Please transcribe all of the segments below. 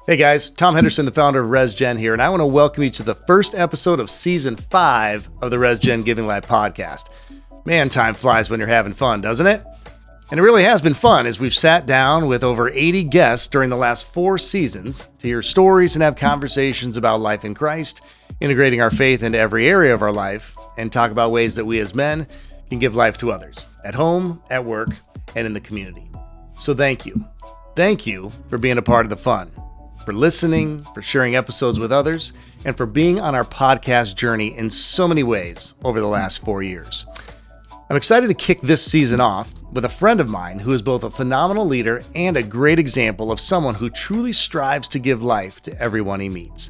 Hey guys, Tom Henderson, the founder of RESGEN here, and I want to welcome you to the first episode of Season 5 of the RESGEN Giving Life Podcast. Man, time flies when you're having fun, doesn't it? And it really has been fun as we've sat down with over 80 guests during the last 4 seasons to hear stories and have conversations about life in Christ, integrating our faith into every area of our life, and talk about ways that we as men can give life to others, at home, at work, and in the community. So thank you. Thank you for being a part of the fun, for listening, for sharing episodes with others, and for being on our podcast journey in so many ways over the last 4 years. I'm excited to kick this season off with a friend of mine who is both a phenomenal leader and a great example of someone who truly strives to give life to everyone he meets.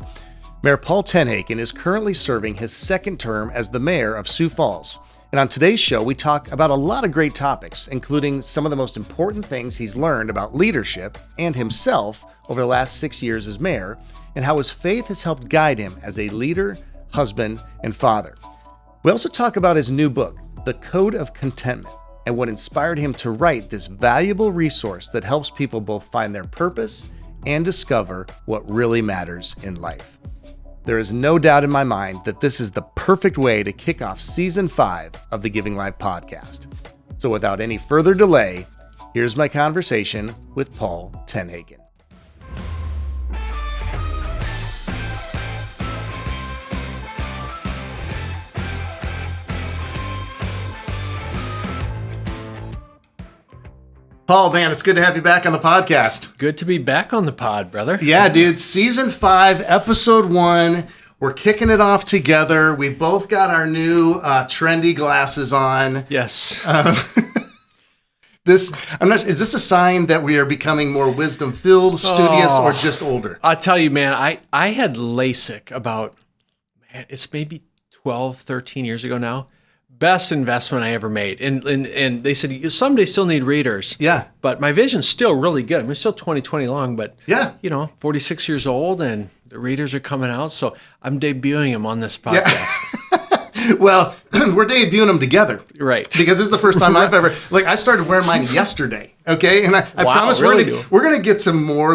Mayor Paul TenHaken is currently serving his second term as the mayor of Sioux Falls. And on today's show, we talk about a lot of great topics, including some of the most important things he's learned about leadership and himself over the last 6 years as mayor, and how his faith has helped guide him as a leader, husband, and father. We also talk about his new book, The Code of Contentment, and what inspired him to write this valuable resource that helps people both find their purpose and discover what really matters in life. There is no doubt in my mind that this is the perfect way to kick off Season 5 of the Giving Life Podcast. So without any further delay, here's my conversation with Paul TenHaken. Paul, man, it's good to have you back on the podcast. Good to be back on the pod, brother. Yeah, dude. Season 5, Episode 1. We're kicking it off together. We both got our new trendy glasses on. Yes. Is this a sign that we are becoming more wisdom-filled, studious, or just older? I'll tell you, man, I had LASIK about, it's maybe 12, 13 years ago now. Best investment I ever made. And they said, you someday still need readers. Yeah. But my vision's still really good. I'm still 20/20 long, but, yeah, 46 years old and the readers are coming out. So I'm debuting them on this podcast. Yeah. Well, we're debuting them together. Right. Because this is the first time I've ever, I started wearing mine yesterday. Okay. And I promise really? we're going to get some more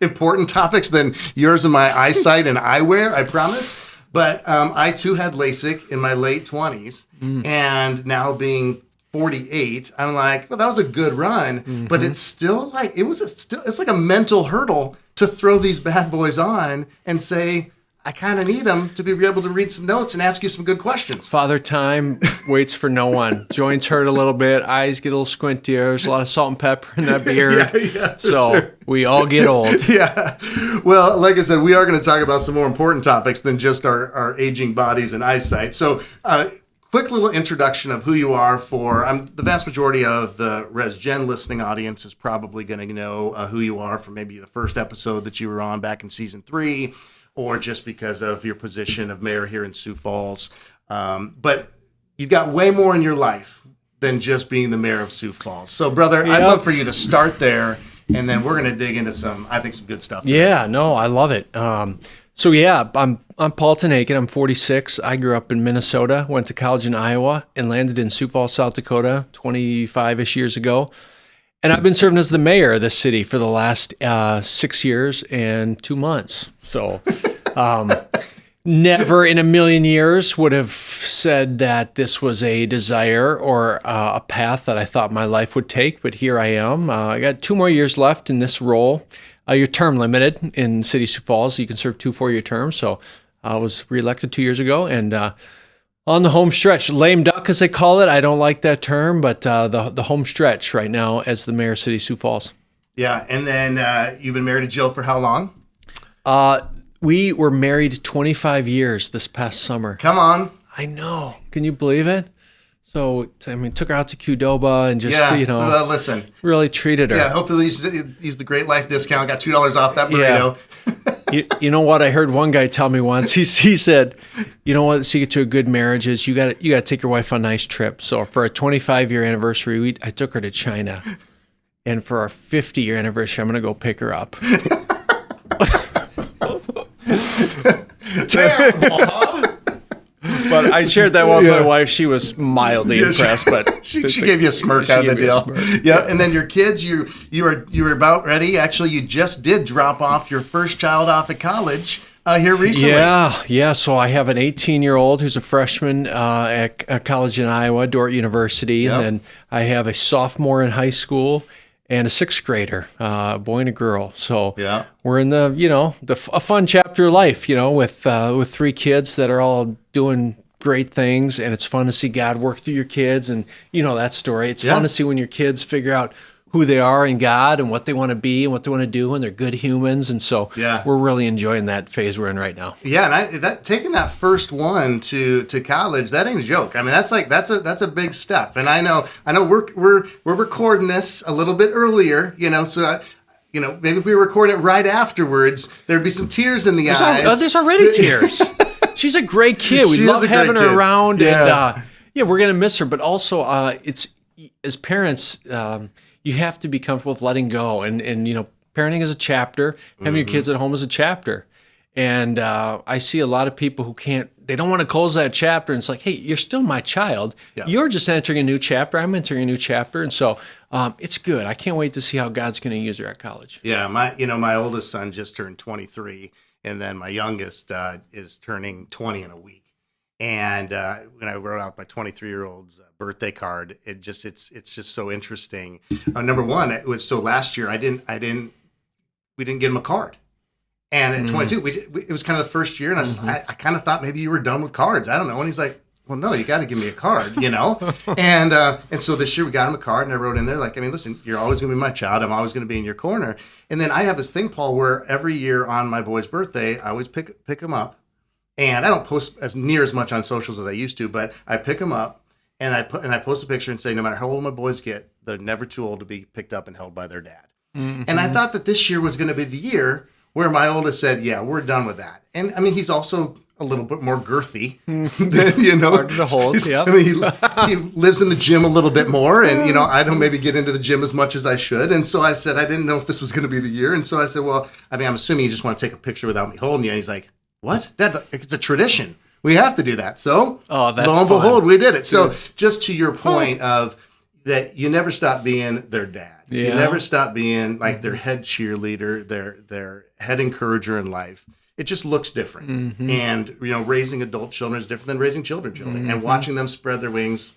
important topics than yours and my eyesight and eyewear. I promise. But I, too, had LASIK in my late 20s, and now being 48, I'm like, well, that was a good run, but it's still it's like a mental hurdle to throw these bad boys on and say, I kind of need them to be able to read some notes and ask you some good questions. Father Time waits for no one. Joints hurt a little bit. Eyes get a little squintier. There's a lot of salt and pepper in that beard. So we all get old. Yeah. Well, like I said, we are going to talk about some more important topics than just our aging bodies and eyesight. So quick little introduction of who you are the vast majority of the RESGEN listening audience is probably going to know who you are from maybe the first episode that you were on back in Season 3. Or just because of your position of mayor here in Sioux Falls. But you've got way more in your life than just being the mayor of Sioux Falls. So, brother, I'd love for you to start there, and then we're going to dig into some good stuff. Yeah, no, I love it. I'm Paul TenHaken. I'm 46. I grew up in Minnesota, went to college in Iowa, and landed in Sioux Falls, South Dakota 25-ish years ago. And I've been serving as the mayor of this city for the last 6 years and 2 months. So never in a million years would have said that this was a desire or a path that I thought my life would take. But here I am. I got 2 more years left in this role. You're term limited in City Sioux Falls. You can serve 2 4-year terms. So I was reelected 2 years ago. And on the home stretch, lame duck as they call it. I don't like that term, but the home stretch right now as the mayor of City Sioux Falls. Yeah, and then you've been married to Jill for how long? We were married 25 years this past summer. Come on. I know. Can you believe it? So, took her out to Qdoba and just, listen, really treated her. Yeah, hopefully use the Great Life discount. Got $2 off that burrito. Yeah. You know what? I heard one guy tell me once. He said, you know what? The secret to a good marriage is you got to take your wife on a nice trip. So for a 25-year anniversary, I took her to China. And for our 50-year anniversary, I'm going to go pick her up. Terrible, huh? But I shared that one with my wife. She was mildly impressed, but she gave you a smirk out of the deal. Yeah. And then your kids, you were about ready. Actually, you just did drop off your first child off at college here recently. Yeah. So I have an 18-year-old who's a freshman at a college in Iowa, Dordt University, and then I have a sophomore in high school and a sixth grader, a boy and a girl. So we're in a fun chapter of life, with three kids that are all doing great things, and it's fun to see God work through your kids, and that story. It's fun to see when your kids figure out who they are in God and what they want to be and what they want to do, and they're good humans. And so we're really enjoying that phase we're in right now. Yeah, and taking that first one to college, that ain't a joke. I mean, that's a big step. And I know we're recording this a little bit earlier, so maybe if we were recording it right afterwards, there'd be some tears in the eyes. There's already tears. She's a great kid. We love having her around, and we're gonna miss her. But also, it's as parents. You have to be comfortable with letting go, and parenting is a chapter. Having your kids at home is a chapter, and I see a lot of people who they don't want to close that chapter. And it's like, hey, you're still my child. Yeah. You're just entering a new chapter. I'm entering a new chapter, and so it's good. I can't wait to see how God's going to use her at college. Yeah, my oldest son just turned 23, and then my youngest is turning 20 in a week. And when I wrote out my 23-year-old's birthday card, it's just so interesting. Number one, it was last year we didn't get him a card, and at 22, it was kind of the first year, and I was I kind of thought maybe you were done with cards. I don't know. And he's like, well, no, you got to give me a card, and so this year we got him a card, and I wrote in there like, I mean, listen, you're always going to be my child. I'm always going to be in your corner. And then I have this thing, Paul, where every year on my boy's birthday, I always pick him up. And I don't post as much on socials as I used to, but I pick them up and I post a picture and say, no matter how old my boys get, they're never too old to be picked up and held by their dad. Mm-hmm. And I thought that this year was going to be the year where my oldest said, yeah, we're done with that. And I mean, he's also a little bit more girthy than, Hard to hold, yeah. I mean, he lives in the gym a little bit more, and, I don't maybe get into the gym as much as I should. And so I said, I didn't know if this was going to be the year. And so I said, well, I mean, I'm assuming you just want to take a picture without me holding you. And he's like, what? It's a tradition. We have to do that. So, lo and behold, we did it. So, just to your point of that, you never stop being their dad. Yeah. You never stop being like their head cheerleader, their head encourager in life. It just looks different. Mm-hmm. And raising adult children is different than raising children. Mm-hmm. And watching them spread their wings,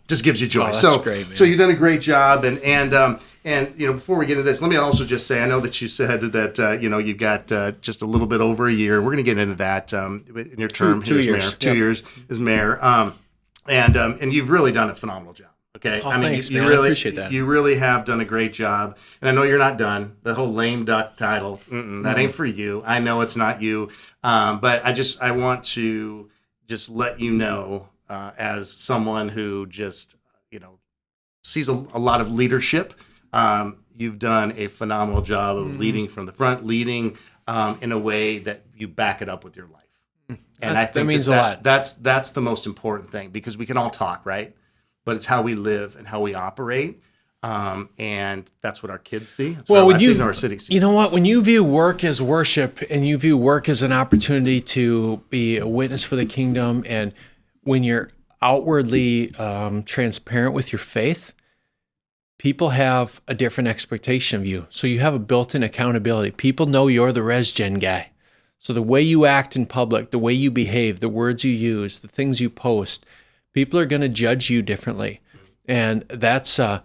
just gives you joy. That's great, man. So you've done a great job. And before we get into this, let me also just say, I know that you said that you've got just a little bit over a year, and we're going to get into that in your term. 2 years. Mayor. 2 years as mayor, and you've really done a phenomenal job. Okay, thanks, you man. really I appreciate that. You really have done a great job, and I know you're not done. The whole lame duck title, that ain't for you. I know it's not you, but I want to just let you know, as someone who just sees a lot of leadership. You've done a phenomenal job of leading from the front, leading in a way that you back it up with your life. And I think that means a lot. That's the most important thing, because we can all talk, right? But it's how we live and how we operate. And that's what our kids see. That's what our city sees. You know what? When you view work as worship, and you view work as an opportunity to be a witness for the kingdom, and when you're outwardly transparent with your faith, people have a different expectation of you. So you have a built-in accountability. People know you're the RESGEN guy. So the way you act in public, the way you behave, the words you use, the things you post, people are going to judge you differently. And that's a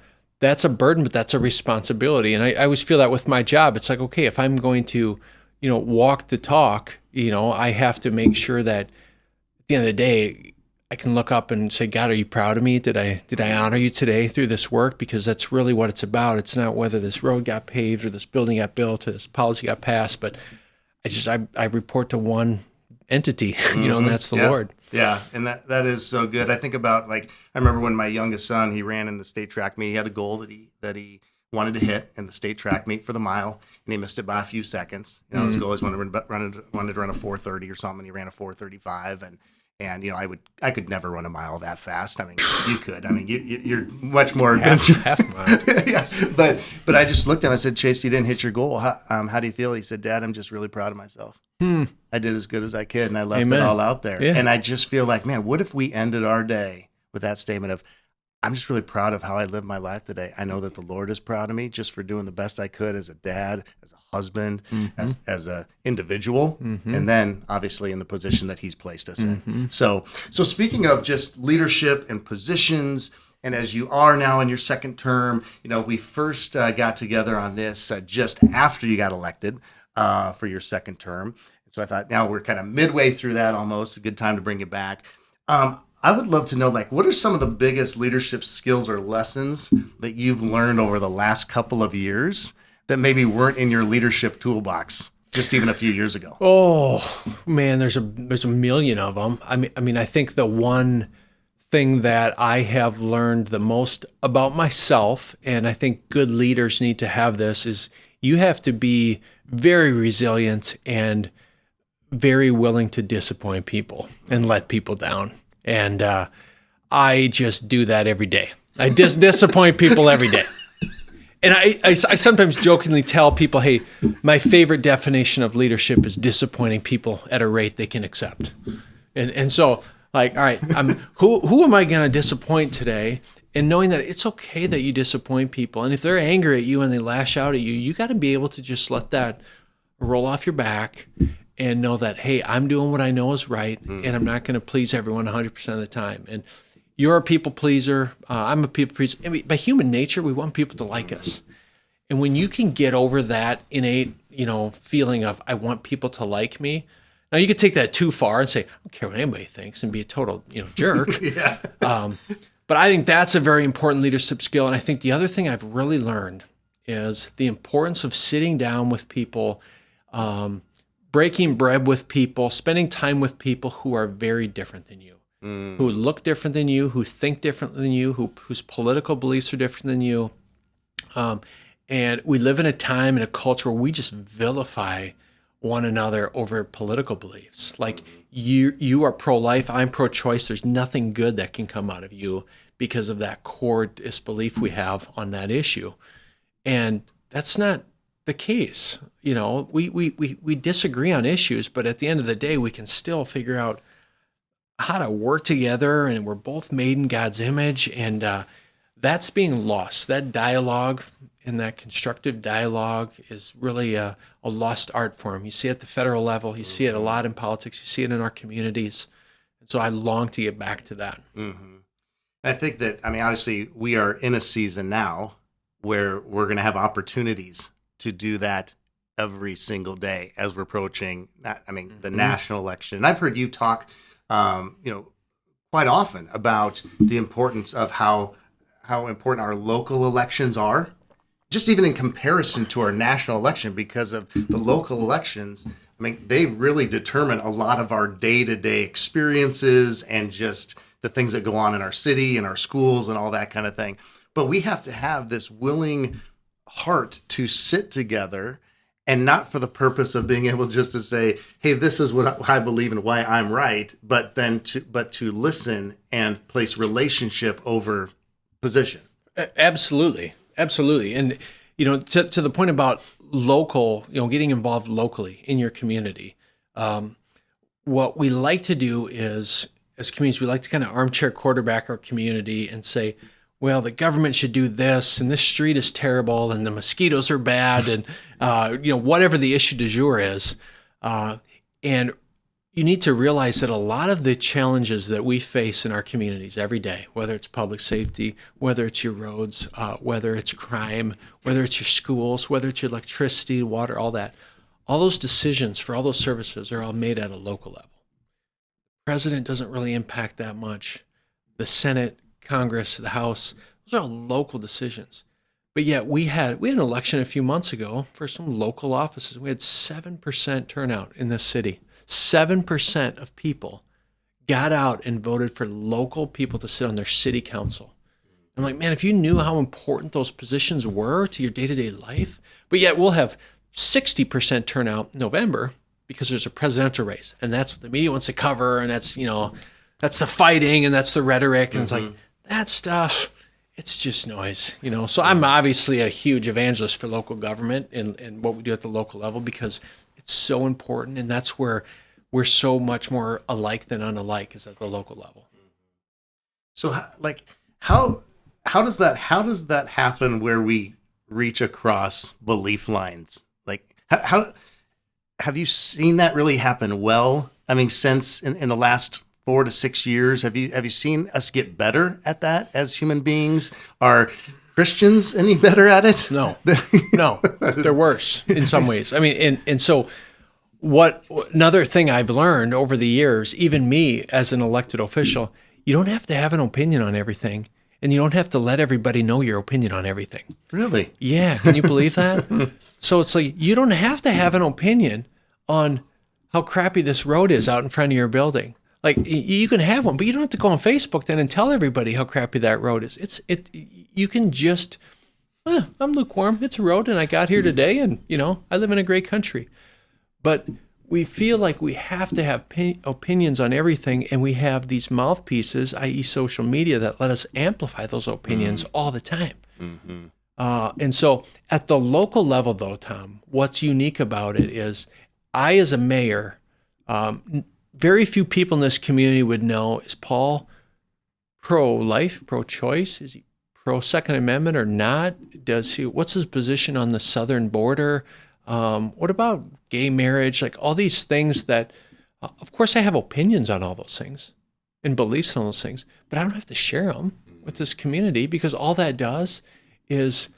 burden, but that's a responsibility. And I always feel that with my job. It's like, okay, if I'm going to, walk the talk, I have to make sure that at the end of the day, I can look up and say, God, are you proud of me? Did I honor you today through this work? Because that's really what it's about. It's not whether this road got paved or this building got built or this policy got passed, but I report to one entity, and that's the Lord. Yeah, and that is so good. I think about, I remember when my youngest son, he ran in the state track meet. He had a goal that he wanted to hit in the state track meet for the mile, and he missed it by a few seconds. His goal was wanted to run a 4:30 or something. He ran a 4:35, And, I could never run a mile that fast. I mean, you could. I mean, you're much more half mile. Yes, but I just looked at him. I said, Chase, you didn't hit your goal. How do you feel? He said, Dad, I'm just really proud of myself. I did as good as I could, and I left it all out there. Yeah. And I just feel like, man, what if we ended our day with that statement of, I'm just really proud of how I live my life today. I know that the Lord is proud of me just for doing the best I could as a dad, as a husband, as a individual, and then obviously in the position that he's placed us in. So speaking of just leadership and positions, and as you are now in your second term, we first got together on this just after you got elected for your second term. So I thought now we're kind of midway through that almost, a good time to bring it back. I would love to know, what are some of the biggest leadership skills or lessons that you've learned over the last couple of years that maybe weren't in your leadership toolbox just even a few years ago? Oh, man, there's a million of them. I mean, I think the one thing that I have learned the most about myself, and I think good leaders need to have this, is you have to be very resilient and very willing to disappoint people and let people down. And I just do that every day. I disappoint people every day. And I sometimes jokingly tell people, hey, my favorite definition of leadership is disappointing people at a rate they can accept. And so, all right, who am I going to disappoint today? And knowing that it's okay that you disappoint people. And if they're angry at you and they lash out at you, you got to be able to just let that roll off your back and know that, hey, I'm doing what I know is right, and I'm not going to please everyone 100% of the time. And you're a people pleaser. I'm a people pleaser. I mean, by human nature, we want people to like us. And when you can get over that innate, feeling of, I want people to like me. Now, you could take that too far and say, I don't care what anybody thinks, and be a total, jerk. Yeah. But I think that's a very important leadership skill. And I think the other thing I've really learned is the importance of sitting down with people, breaking bread with people, spending time with people who are very different than you, who look different than you, who think differently than you, whose political beliefs are different than you. And we live in a time and a culture where we just vilify one another over political beliefs. Like you are pro-life, I'm pro-choice. There's nothing good that can come out of you because of that core disbelief we have on that issue. And that's not the case. We disagree on issues, but at the end of the day, we can still figure out how to work together, and we're both made in God's image. And that's being lost. That dialogue and that constructive dialogue is really a lost art form. You see it at the federal level. You see it a lot in politics. You see it in our communities. And so I long to get back to that. I think that, obviously we are in a season now where we're going to have opportunities to do that every single day as we're approaching, the national election. And I've heard you talk, quite often about the importance of how important our local elections are, just even in comparison to our national election, because of the local elections. They really determine a lot of our day-to-day experiences and just the things that go on in our city and our schools and all that kind of thing. But we have to have this willing heart to sit together, and not for the purpose of being able just to say, hey, this is what I believe and why I'm right, but to listen and place relationship over position. Absolutely. And, to the point about local, getting involved locally in your community, what we like to do is, as communities, we like to kind of armchair quarterback our community and say, well, the government should do this, and this street is terrible, and the mosquitoes are bad, and whatever the issue du jour is. And you need to realize that a lot of the challenges that we face in our communities every day, whether it's public safety, whether it's your roads, whether it's crime, whether it's your schools, whether it's your electricity, water, all that, all those decisions for all those services are all made at a local level. The president doesn't really impact that much. The Senate, Congress, the House, those are all local decisions. But yet we had an election a few months ago for some local offices. We had 7% turnout in this city. 7% of people got out and voted for local people to sit on their city council. I'm like, man, if you knew how important those positions were to your day-to-day life, but yet we'll have 60% turnout in November, because there's a presidential race, and that's what the media wants to cover, and that's, that's the fighting, and that's the rhetoric, and it's like, that stuff, it's just noise, So I'm obviously a huge evangelist for local government and what we do at the local level, because it's so important, and that's where we're so much more alike than unalike, is at the local level. So, how does that happen where we reach across belief lines? Like, how have you seen that really happen well? I mean, since in the last 4 to 6 years, have you seen us get better at that as human beings? Are Christians any better at it? No, they're worse in some ways. I mean, and so another thing I've learned over the years, even me as an elected official, you don't have to have an opinion on everything, and you don't have to let everybody know your opinion on everything. Really? Yeah. Can you believe that? So it's like, you don't have to have an opinion on how crappy this road is out in front of your building. Like, you can have one, but you don't have to go on Facebook then and tell everybody how crappy that road is. You can just, I'm lukewarm. It's a road, and I got here today, and I live in a great country. But we feel like we have to have opinions on everything, and we have these mouthpieces, i.e. social media, that let us amplify those opinions all the time. And so at the local level, though, Tom, what's unique about it is I, as a mayor, very few people in this community would know, is Paul pro-life, pro-choice? Is he pro-Second Amendment or not? What's his position on the southern border? What about gay marriage? Like, all these things that, of course, I have opinions on all those things and beliefs on those things, but I don't have to share them with this community, because all that does is,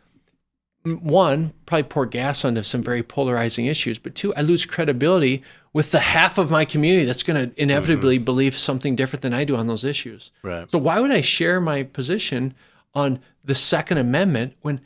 one, probably pour gas onto some very polarizing issues, but two, I lose credibility with the half of my community that's going to inevitably believe something different than I do on those issues. Right. So why would I share my position on the Second Amendment when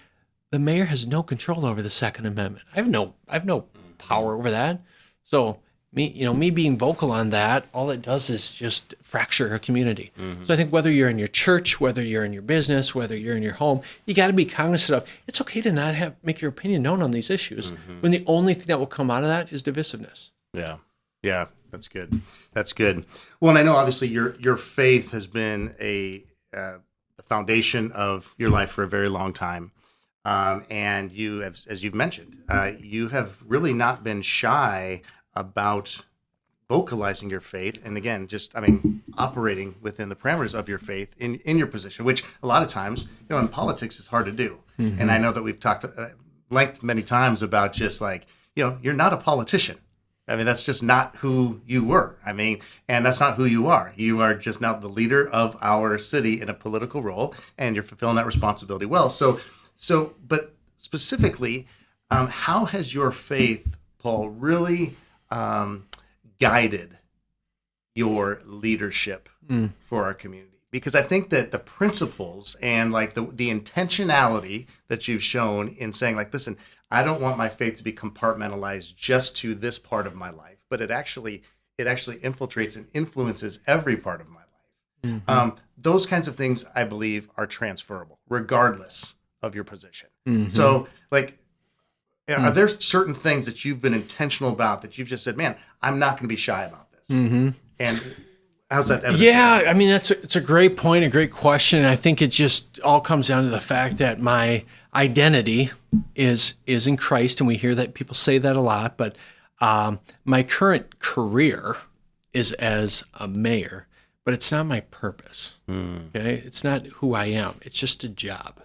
the mayor has no control over the Second Amendment? I have no power over that. So me being vocal on that, all it does is just fracture a community. So I think whether you're in your church, whether you're in your business, whether you're in your home, you got to be cognizant of, it's okay to not make your opinion known on these issues when the only thing that will come out of that is divisiveness. Yeah, that's good. Well, and I know obviously your faith has been the foundation of your life for a very long time. And you have, as you've mentioned, you have really not been shy about vocalizing your faith. And again, operating within the parameters of your faith in your position, which a lot of times, in politics is hard to do. And I know that we've talked at length many times about just like, you're not a politician. I mean, that's just not who you were. I mean, and that's not who you are. You are just now the leader of our city in a political role, and you're fulfilling that responsibility well. So, but specifically, how has your faith, Paul, really guided your leadership for our community? Because I think that the principles and like the intentionality that you've shown in saying, like, listen, I don't want my faith to be compartmentalized just to this part of my life, but it actually infiltrates and influences every part of my life. Those kinds of things, I believe, are transferable, regardless of your position. So, like, are there certain things that you've been intentional about that you've just said, man, I'm not going to be shy about this? And how's that evidence? Yeah, I mean, it's a great point, a great question. And I think it just all comes down to the fact that my identity is in Christ, and we hear that people say that a lot, but my current career is as a mayor, but it's not my purpose. Okay, it's not who I am. It's just a job.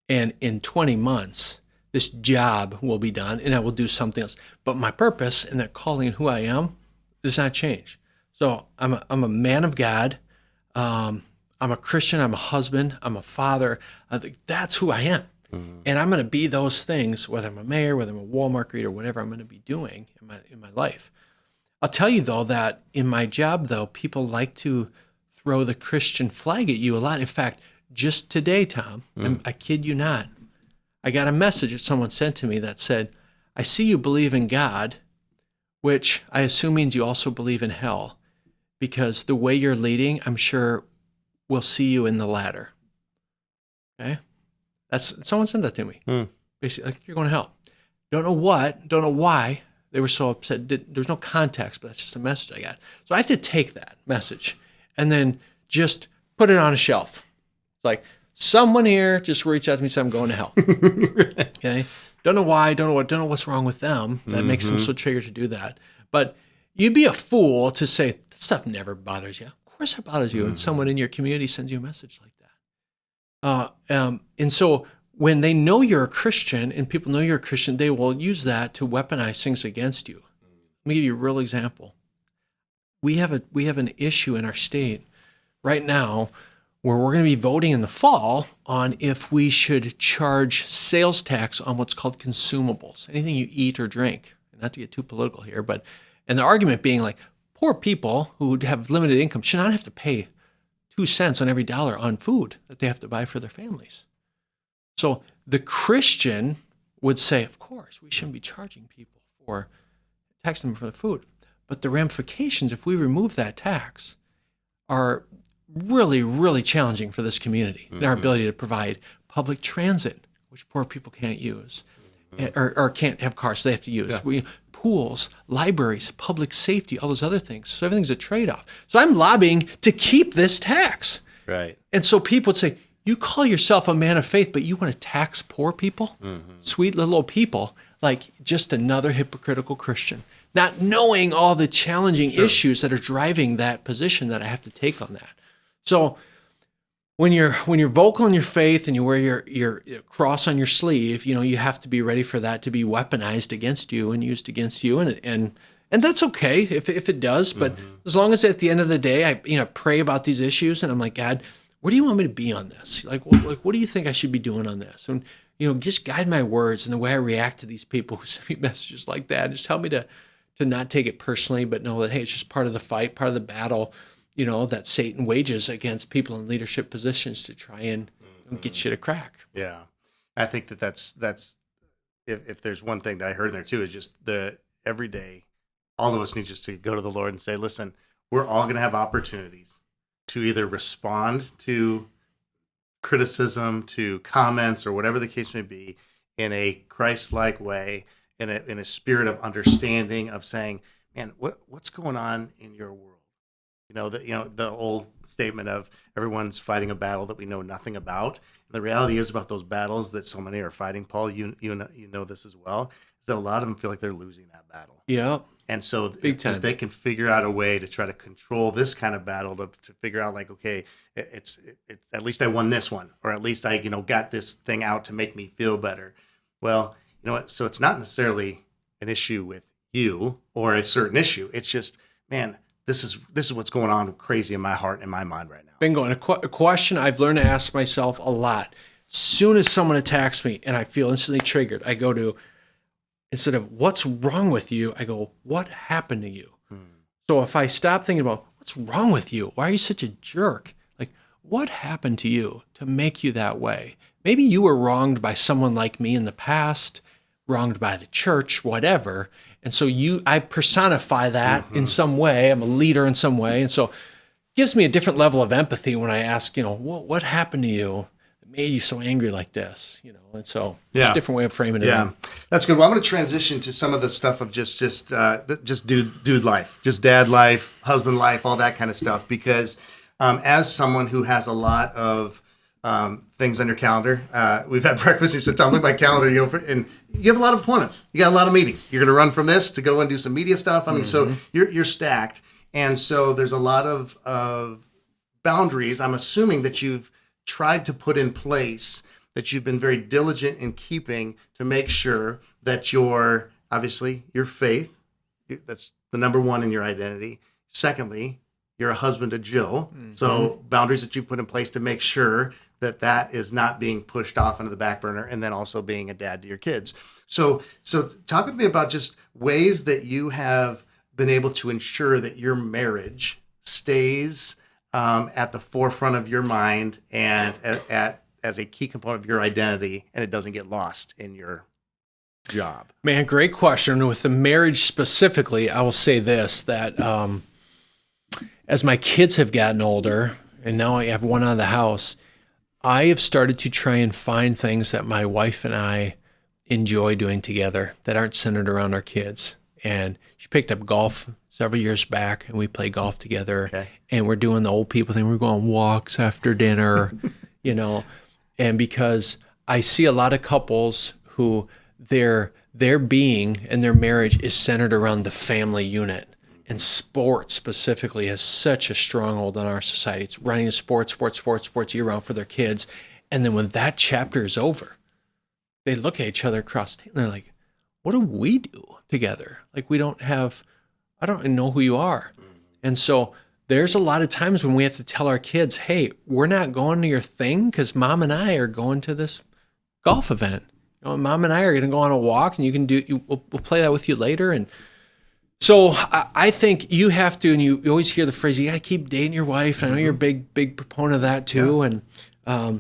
And in 20 months, this job will be done, and I will do something else. But my purpose and that calling and who I am does not change. So I'm a man of God. I'm a Christian. I'm a husband. I'm a father. I think that's who I am. And I'm going to be those things, whether I'm a mayor, whether I'm a Walmart greeter, whatever I'm going to be doing in my life. I'll tell you, though, that in my job, though, people like to throw the Christian flag at you a lot. In fact, just today, Tom, I kid you not, I got a message that someone sent to me that said, I see you believe in God, which I assume means you also believe in hell, because the way you're leading, I'm sure we'll see you in the latter. Okay? Someone sent that to me. Basically, like, you're going to hell. Don't know why They were so upset. There's no context, but that's just a message I got. So I have to take that message and then just put it on a shelf. It's like, someone here just reached out to me and said, I'm going to hell. Okay. Don't know why, don't know what's wrong with them. That makes them so triggered to do that. But you'd be a fool to say, that stuff never bothers you. Of course it bothers you. And someone in your community sends you a message like that. And so when they know you're a Christian and people know you're a Christian, they will use that to weaponize things against you. Let me give you a real example. We have an issue in our state right now where we're going to be voting in the fall on if we should charge sales tax on what's called consumables, anything you eat or drink. Not to get too political here, and the argument being like, poor people who have limited income should not have to pay 2 cents on every dollar on food that they have to buy for their families. So the Christian would say, of course, we shouldn't be charging people for taxing them for the food. But the ramifications, if we remove that tax, are really, really challenging for this community and our ability to provide public transit, which poor people can't use, or can't have cars, so they have to use. Pools, libraries, public safety, all those other things. So everything's a trade-off. So I'm lobbying to keep this tax. Right. And so people would say, you call yourself a man of faith, but you want to tax poor people? Sweet little old people, like just another hypocritical Christian, not knowing all the challenging issues that are driving that position that I have to take on that. So when you're vocal in your faith and you wear your cross on your sleeve, you have to be ready for that to be weaponized against you and used against you, and that's okay if it does. But as long as at the end of the day, I pray about these issues and I'm like, God, where do you want me to be on this? Like what do you think I should be doing on this? And just guide my words and the way I react to these people who send me messages like that. Just help me to not take it personally, but know that, hey, it's just part of the fight, part of the battle, that Satan wages against people in leadership positions to try and get you to crack. Yeah. I think that's if there's one thing that I heard in there too, is just every day, all of us need just to go to the Lord and say, listen, we're all going to have opportunities to either respond to criticism, to comments, or whatever the case may be, in a Christ-like way, in a spirit of understanding, of saying, man, what's going on in your world? The old statement of everyone's fighting a battle that we know nothing about. And the reality is about those battles that so many are fighting, Paul, you know this as well, is that a lot of them feel like they're losing that battle. Yeah. And so if they can figure out a way to try to control this kind of battle, to figure out like, okay, it's at least I won this one, or at least I got this thing out to make me feel better. Well, you know what? So it's not necessarily an issue with you or a certain issue. It's just, man, this is what's going on crazy in my heart and my mind right now. Bingo. And a question I've learned to ask myself a lot. As soon as someone attacks me and I feel instantly triggered, I go to, instead of what's wrong with you, I go, what happened to you? So if I stop thinking about what's wrong with you, why are you such a jerk? Like, what happened to you to make you that way? Maybe you were wronged by someone like me in the past, wronged by the church, whatever. And so I personify that in some way. I'm a leader in some way. And so it gives me a different level of empathy when I ask, what happened to you that made you so angry like this? And so it's a different way of framing it. Yeah, that's good. Well, I'm going to transition to some of the stuff of just dude life, just dad life, husband life, all that kind of stuff. Because as someone who has a lot of things on your calendar. We've had breakfast. You said, Tom, look at my calendar, and you have a lot of appointments. You got a lot of meetings. You're going to run from this to go and do some media stuff. I mean, so you're stacked. And so there's a lot of boundaries. I'm assuming that you've tried to put in place, that you've been very diligent in keeping, to make sure that your faith, that's the number one in your identity. Secondly, you're a husband to Jill. So boundaries that you put in place to make sure that is not being pushed off into the back burner, and then also being a dad to your kids. So talk with me about just ways that you have been able to ensure that your marriage stays at the forefront of your mind and as a key component of your identity, and it doesn't get lost in your job. Man, great question. With the marriage specifically, I will say this, that as my kids have gotten older, and now I have one out of the house, I have started to try and find things that my wife and I enjoy doing together that aren't centered around our kids. and she picked up golf several years back, and we play golf together. Okay. And we're doing the old people thing. We're going on walks after dinner, and because I see a lot of couples who their being and their marriage is centered around the family unit. And sports specifically has such a stronghold on our society. It's running sports year round for their kids. And then when that chapter is over, they look at each other across the table and they're like, what do we do together? Like, I don't even know who you are. And so there's a lot of times when we have to tell our kids, hey, we're not going to your thing because mom and I are going to this golf event. Mom and I are going to go on a walk, and we'll play that with you later. And so I think you have to, and you always hear the phrase, you got to keep dating your wife. And I know you're a big proponent of that too. Yeah.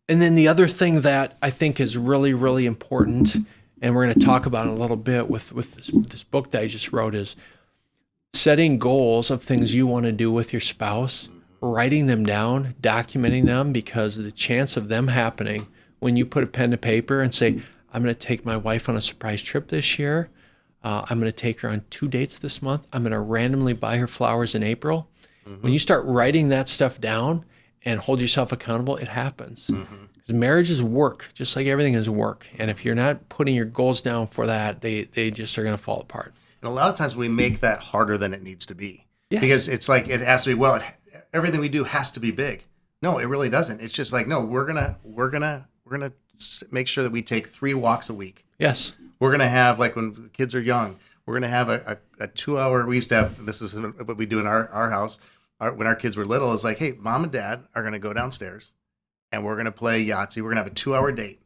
And then the other thing that I think is really, really important, and we're going to talk about in a little bit with this book that I just wrote, is setting goals of things you want to do with your spouse, writing them down, documenting them, because the chance of them happening when you put a pen to paper and say, I'm going to take my wife on a surprise trip this year. I'm going to take her on 2 dates this month. I'm going to randomly buy her flowers in April. When you start writing that stuff down and hold yourself accountable, it happens. Because marriage is work, just like everything is work. And if you're not putting your goals down for that, they just are going to fall apart. And a lot of times we make that harder than it needs to be. Yes. Because it's like it has to be, everything we do has to be big. No, it really doesn't. It's just like, no, we're gonna make sure that we take 3 walks a week. Yes. We're gonna have, like when the kids are young, we're gonna have a 2-hour. We used to have, this is what we do in our house. When our kids were little, is like, hey, mom and dad are gonna go downstairs, and we're gonna play Yahtzee. We're gonna have a 2-hour date,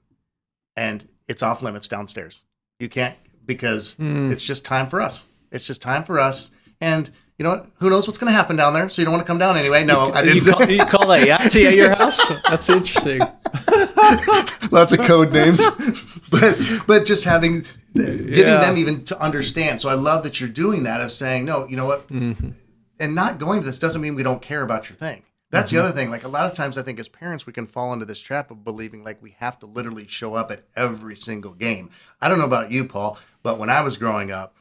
and it's off limits downstairs. You can't, because it's just time for us. It's just time for us, and you know what? Who knows what's going to happen down there? So you don't want to come down anyway. No, I didn't. You call that Yahtzee at your house? That's interesting. Lots of code names, but just getting them even to understand. So I love that you're doing that, of saying, no, you know what? And not going to this doesn't mean we don't care about your thing. That's the other thing. Like, a lot of times I think as parents, we can fall into this trap of believing like we have to literally show up at every single game. I don't know about you, Paul, but when I was growing up,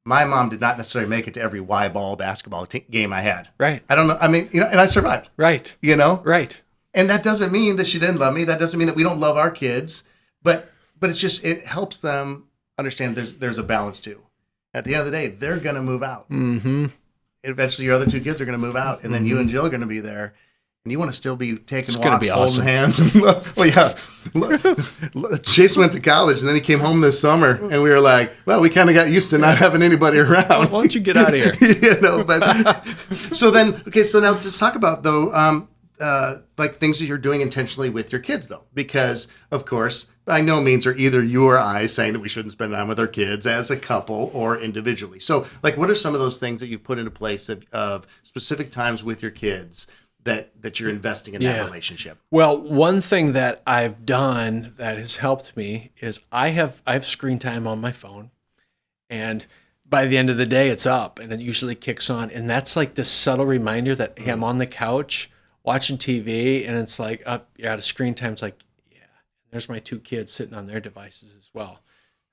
my mom did not necessarily make it to every Y-ball basketball game I had. Right. I don't know. I mean, and I survived. Right. Right. And that doesn't mean that she didn't love me. That doesn't mean that we don't love our kids. But it's just, it helps them understand there's a balance too. At the end of the day, they're going to move out. Eventually, your other 2 kids are going to move out, and then you and Jill are going to be there. And you want to still be taking walks, holding hands. Well, yeah. Chase went to college, and then he came home this summer, and we were like, well, we kind of got used to not having anybody around. Why don't you get out of here? But so now just talk about, though, like things that you're doing intentionally with your kids, though, because, of course, by no means are either you or I saying that we shouldn't spend time with our kids as a couple or individually. So, like, what are some of those things that you've put into place of specific times with your kids that you're investing in that relationship? Well, one thing that I've done that has helped me is I have screen time on my phone, and by the end of the day, it's up, and it usually kicks on, and that's like this subtle reminder that, hey, I'm on the couch watching TV, and it's like, you're out of screen time. It's like, yeah, there's my 2 kids sitting on their devices as well.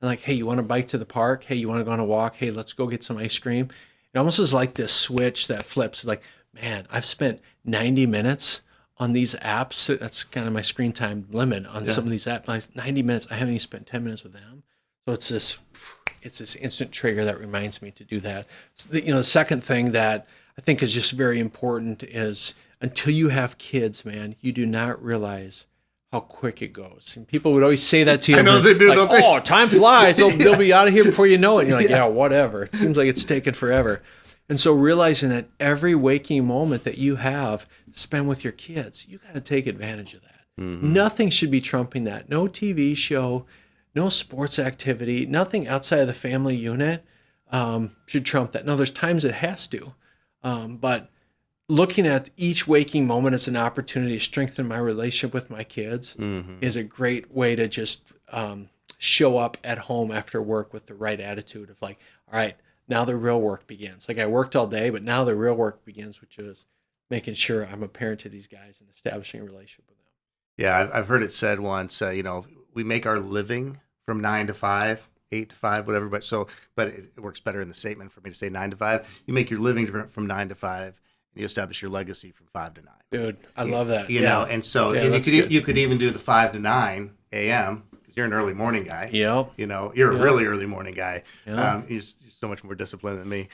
And like, hey, you want to bike to the park? Hey, you want to go on a walk? Hey, let's go get some ice cream. It almost is like this switch that flips. Like, man, I've spent 90 minutes on these apps. That's kind of my screen time limit on some of these apps. Like 90 minutes. I haven't even spent 10 minutes with them. So it's this instant trigger that reminds me to do that. So the second thing that I think is just very important is, until you have kids, man, you do not realize how quick it goes. And people would always say that to you. I know they do, like, don't they? Oh, time flies. They'll be out of here before you know it. And you're like, yeah, whatever. It seems like it's taken forever. And so realizing that every waking moment that you have spent with your kids, you got to take advantage of that. Nothing should be trumping that. No TV show, no sports activity, nothing outside of the family unit should trump that. Now, there's times it has to, but looking at each waking moment as an opportunity to strengthen my relationship with my kids is a great way to just show up at home after work with the right attitude of like, all right, now the real work begins. Like, I worked all day, but now the real work begins, which is making sure I'm a parent to these guys and establishing a relationship with them. Yeah, I've heard it said once, we make our living from 9 to 5, 8 to 5, whatever. But it works better in the statement for me to say 9 to 5. You make your living from 9 to 5, and you establish your legacy from 5 to 9. Dude, I love that. You know, and so you could even do the 5 to 9 a.m. because you're an early morning guy. Yep. You know, you're a really early morning guy. Yep. You're so much more disciplined than me.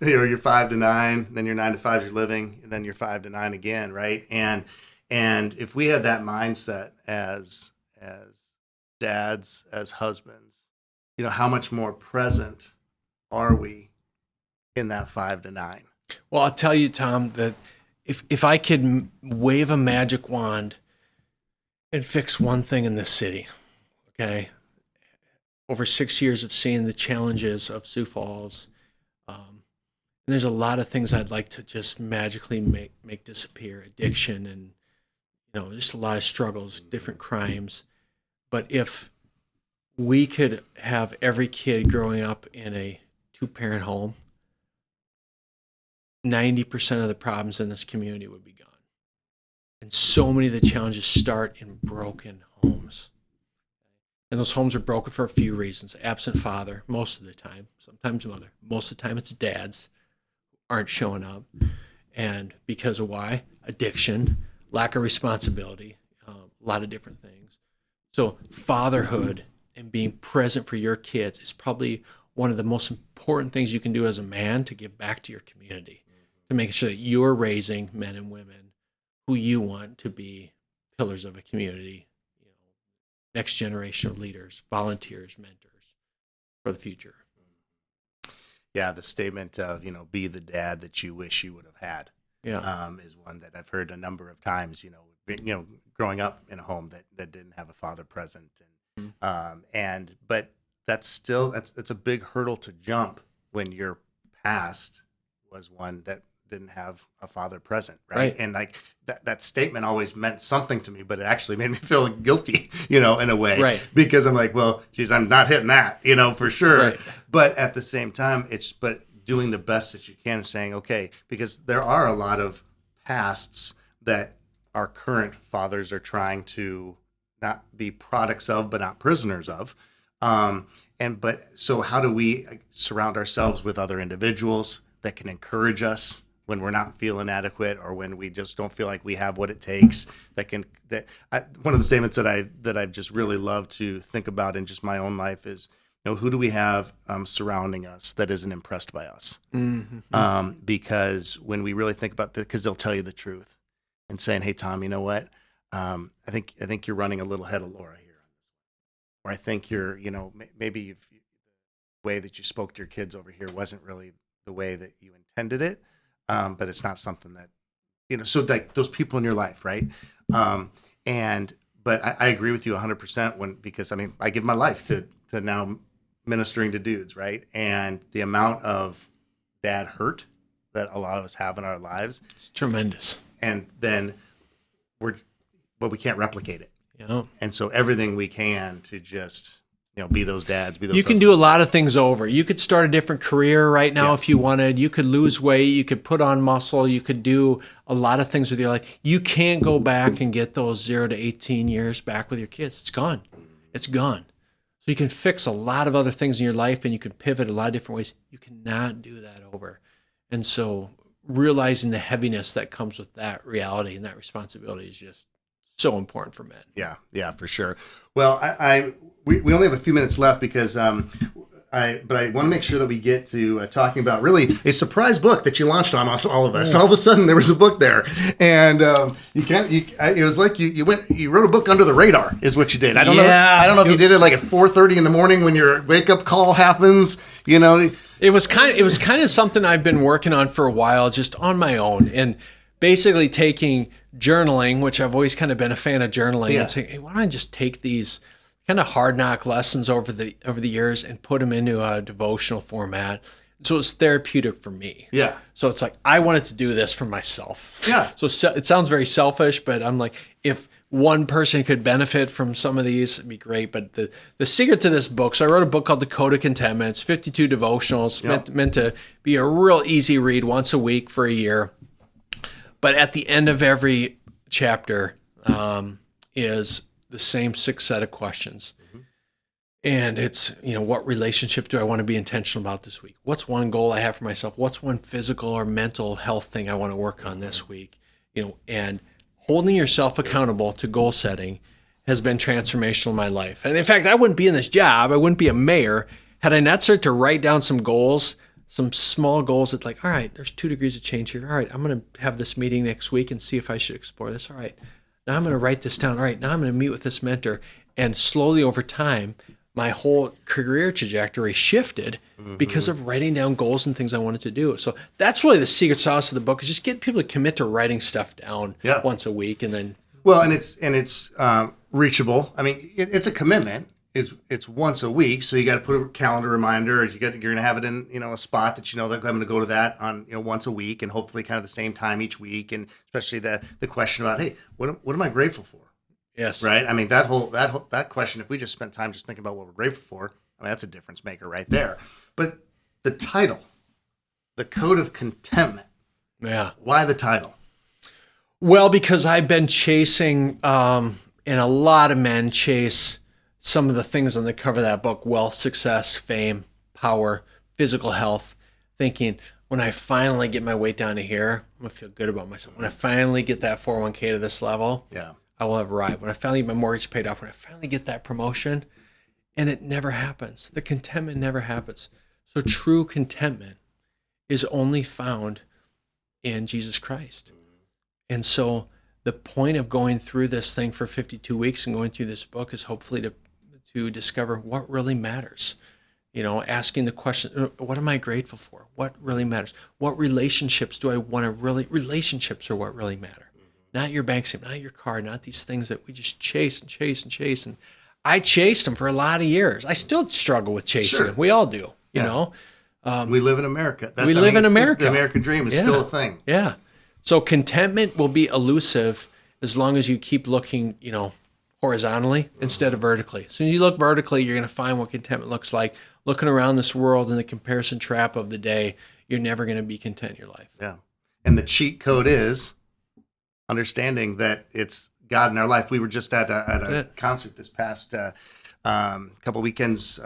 You're 5 to 9, then you're 9 to 5, you're living, and then you're 5 to 9 again, right? And if we had that mindset as dads, as husbands, you know, how much more present are we in that 5 to 9? Well, I'll tell you, Tom, that if I could wave a magic wand and fix one thing in this city, okay, over 6 years of seeing the challenges of Sioux Falls, and there's a lot of things I'd like to just magically make disappear, addiction and, you know, just a lot of struggles, different crimes. But if we could have every kid growing up in a 2-parent home, 90% of the problems in this community would be gone. And so many of the challenges start in broken homes. And those homes are broken for a few reasons. Absent father, most of the time. Sometimes mother. Most of the time it's dads who aren't showing up. And because of why? Addiction, lack of responsibility, a lot of different things. So fatherhood and being present for your kids is probably one of the most important things you can do as a man to give back to your community, to make sure that you're raising men and women who you want to be pillars of a community, you know, next generation of leaders, volunteers, mentors for the future. Yeah, the statement of, you know, be the dad that you wish you would have had. Yeah. Is one that I've heard a number of times, you know, growing up in a home that didn't have a father present. But that's a big hurdle to jump when your past was one that didn't have a father present. Right. And like that statement always meant something to me, but it actually made me feel guilty, you know, in a way, right? Because I'm like, well, geez, I'm not hitting that, you know, for sure. Right. But at the same time, but doing the best that you can, saying, okay, because there are a lot of pasts that our current fathers are trying to not be products of, but not prisoners of. So how do we surround ourselves with other individuals that can encourage us when we're not feeling adequate, or when we just don't feel like we have what it takes? One of the statements that I've just really loved to think about in just my own life is, you know, who do we have surrounding us that isn't impressed by us? Mm-hmm. Because when we really think about because they'll tell you the truth and saying, hey, Tom, you know what? I think you're running a little ahead of Laura here. Or I think you're, you know, maybe the way that you spoke to your kids over here wasn't really the way that you intended it. But it's not something that, you know, so like those people in your life, right? But I agree with you 100% because I mean, I give my life to now ministering to dudes, right? And the amount of dad hurt that a lot of us have in our lives, it's tremendous. And then we can't replicate it. Yeah. And so everything we can to just, you know, be those dads, be those. You can do a lot of things over. You could start a different career right now if you wanted. You could lose weight. You could put on muscle. You could do a lot of things with your life. You can't go back and get those 0 to 18 years back with your kids. It's gone. It's gone. So you can fix a lot of other things in your life, and you can pivot a lot of different ways. You cannot do that over. And so realizing the heaviness that comes with that reality and that responsibility is just so important for men. Yeah, for sure. Well, we only have a few minutes left because I want to make sure that we get to talking about really a surprise book that you launched on us, all of us. All of a sudden, there was a book there, and it was like you wrote a book under the radar, is what you did. I don't know if you did it like at 4:30 in the morning when your wake up call happens. You know, it was kind of something I've been working on for a while, just on my own, and basically taking journaling, which I've always kind of been a fan of journaling, and saying, hey, why don't I just take these kind of hard knock lessons over the years and put them into a devotional format. So it's therapeutic for me. Yeah. So it's like, I wanted to do this for myself. Yeah. So it sounds very selfish, but I'm like, if one person could benefit from some of these, it'd be great. But the secret to this book, so I wrote a book called The Code of Contentment. It's 52 devotionals, meant to be a real easy read once a week for a year. But at the end of every chapter is the same 6 set of questions. Mm-hmm. And it's, what relationship do I want to be intentional about this week? What's one goal I have for myself? What's one physical or mental health thing I want to work on this week? And holding yourself accountable to goal setting has been transformational in my life. And in fact, I wouldn't be in this job. I wouldn't be a mayor had I not started to write down some goals, some small goals that all right, there's 2 degrees of change here. All right, I'm going to have this meeting next week and see if I should explore this. All right, now I'm going to write this down. All right, now I'm going to meet with this mentor. And slowly over time, my whole career trajectory shifted because of writing down goals and things I wanted to do. So that's really the secret sauce of the book, is just get people to commit to writing stuff down once a week. And then, well, and it's reachable. I mean, it's a commitment. It's once a week, so you got to put a calendar reminder. You're going to have it in a spot that that I'm going to go to that on once a week, and hopefully kind of the same time each week. And especially the question about, hey, what am I grateful for? Yes. Right. I mean, that question, if we just spent time just thinking about what we're grateful for, I mean, that's a difference maker right there. But the title, the Code of Contentment. Yeah. Why the title? Well, because I've been chasing, and a lot of men chase some of the things on the cover of that book: wealth, success, fame, power, physical health, thinking, when I finally get my weight down to here, I'm going to feel good about myself. When I finally get that 401k to this level, I will have arrived. When I finally get my mortgage paid off, when I finally get that promotion, and it never happens. The contentment never happens. So true contentment is only found in Jesus Christ. And so the point of going through this thing for 52 weeks and going through this book is hopefully to discover what really matters. Asking the question, what am I grateful for? What really matters? What relationships do I want to relationships are what really matter. Not your bank statement, not your car, not these things that we just chase and chase and chase. And I chased them for a lot of years. I still struggle with chasing them. We all do, you know. We live in America. We live in America. The American dream is still a thing. Yeah. So contentment will be elusive as long as you keep looking, horizontally instead of vertically. So when you look vertically, you're going to find what contentment looks like. Looking around this world in the comparison trap of the day, you're never going to be content in your life. Yeah. And the cheat code is understanding that it's God in our life. We were just at a concert this past couple weekends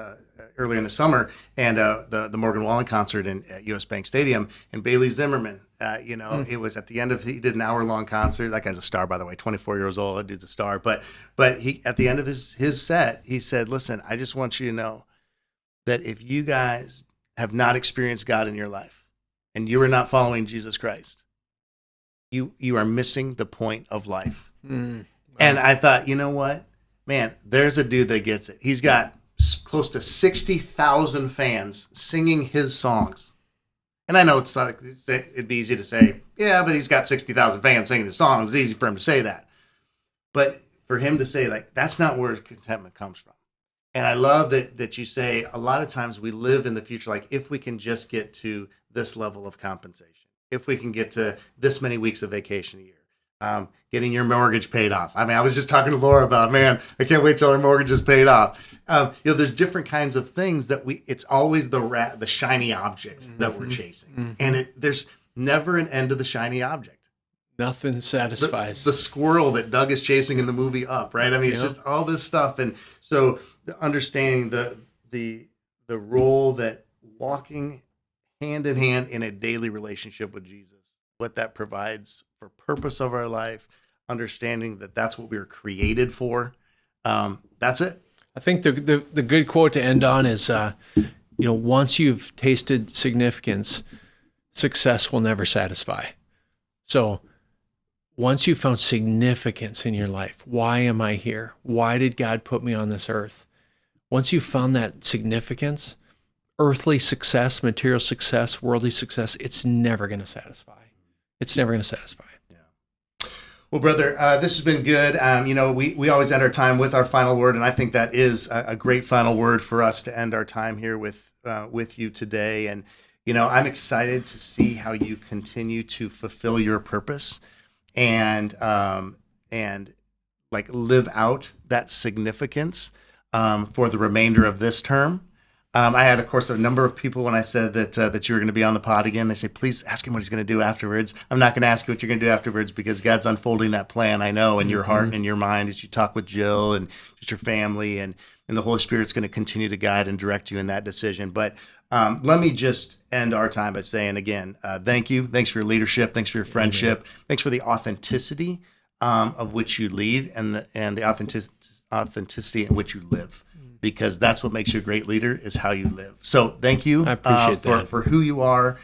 earlier in the summer, and the Morgan Wallen concert at US Bank Stadium, and Bailey Zimmerman. It was at the end he did an hour-long concert. That guy's a star, by the way, 24 years old. That dude's a star. But he, at the end of his set, he said, "Listen, I just want you to know that if you guys have not experienced God in your life and you are not following Jesus Christ, you are missing the point of life." Wow. And I thought, you know what, man, there's a dude that gets it. He's got close to 60,000 fans singing his songs. And I know it'd be easy to say, yeah, but he's got 60,000 fans singing his songs. It's easy for him to say that. But for him to say, that's not where contentment comes from. And I love that you say a lot of times we live in the future, if we can just get to this level of compensation, if we can get to this many weeks of vacation a year, getting your mortgage paid off. I mean, I was just talking to Laura about, man, I can't wait till our mortgage is paid off. There's different kinds of things that it's always the shiny object that we're chasing. And there's never an end to the shiny object. Nothing satisfies. The squirrel that Doug is chasing in the movie Up, right? I mean, it's just all this stuff. And so understanding the role that walking hand in hand in a daily relationship with Jesus, what that provides for purpose of our life, understanding that that's what we were created for. That's it. I think the good quote to end on is, once you've tasted significance, success will never satisfy. So once you've found significance in your life, why am I here? Why did God put me on this earth? Once you've found that significance, earthly success, material success, worldly success, it's never going to satisfy. It's never going to satisfy. Yeah. Well, brother, this has been good. We always end our time with our final word, and I think that is a great final word for us to end our time here with you today. And I'm excited to see how you continue to fulfill your purpose and live out that significance for the remainder of this term. I had, of course, a number of people when I said that you were going to be on the pod again. They say, please ask him what he's going to do afterwards. I'm not going to ask you what you're going to do afterwards because God's unfolding that plan, I know, in your heart and in your mind as you talk with Jill and just your family. And the Holy Spirit's going to continue to guide and direct you in that decision. But let me just end our time by saying, again, thank you. Thanks for your leadership. Thanks for your friendship. Amen. Thanks for the authenticity of which you lead and the authenticity in which you live. Because that's what makes you a great leader is how you live. So thank you. I appreciate that. For who you are.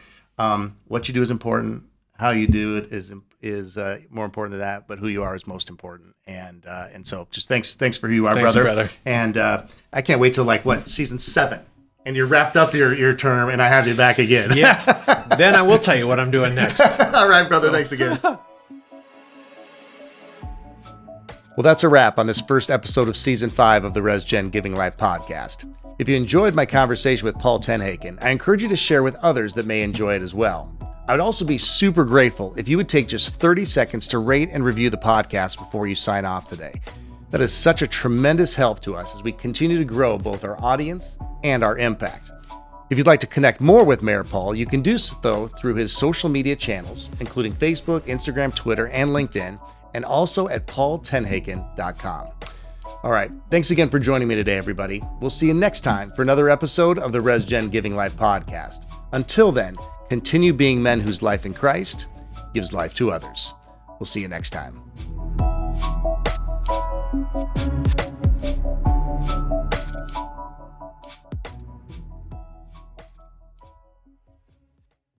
What you do is important. How you do it is more important than that. But who you are is most important. And so just thanks for who you are, brother. And I can't wait till season 7, and you're wrapped up your term, and I have you back again. Yeah. Then I will tell you what I'm doing next. All right, brother. Thanks again. Well, that's a wrap on this first episode of Season 5 of the RESGEN Giving Life Podcast. If you enjoyed my conversation with Paul TenHaken, I encourage you to share with others that may enjoy it as well. I would also be super grateful if you would take just 30 seconds to rate and review the podcast before you sign off today. That is such a tremendous help to us as we continue to grow both our audience and our impact. If you'd like to connect more with Mayor Paul, you can do so through his social media channels, including Facebook, Instagram, Twitter, and LinkedIn, and also at paultenhaken.com. All right. Thanks again for joining me today, everybody. We'll see you next time for another episode of the RESGEN Giving Life Podcast. Until then, continue being men whose life in Christ gives life to others. We'll see you next time.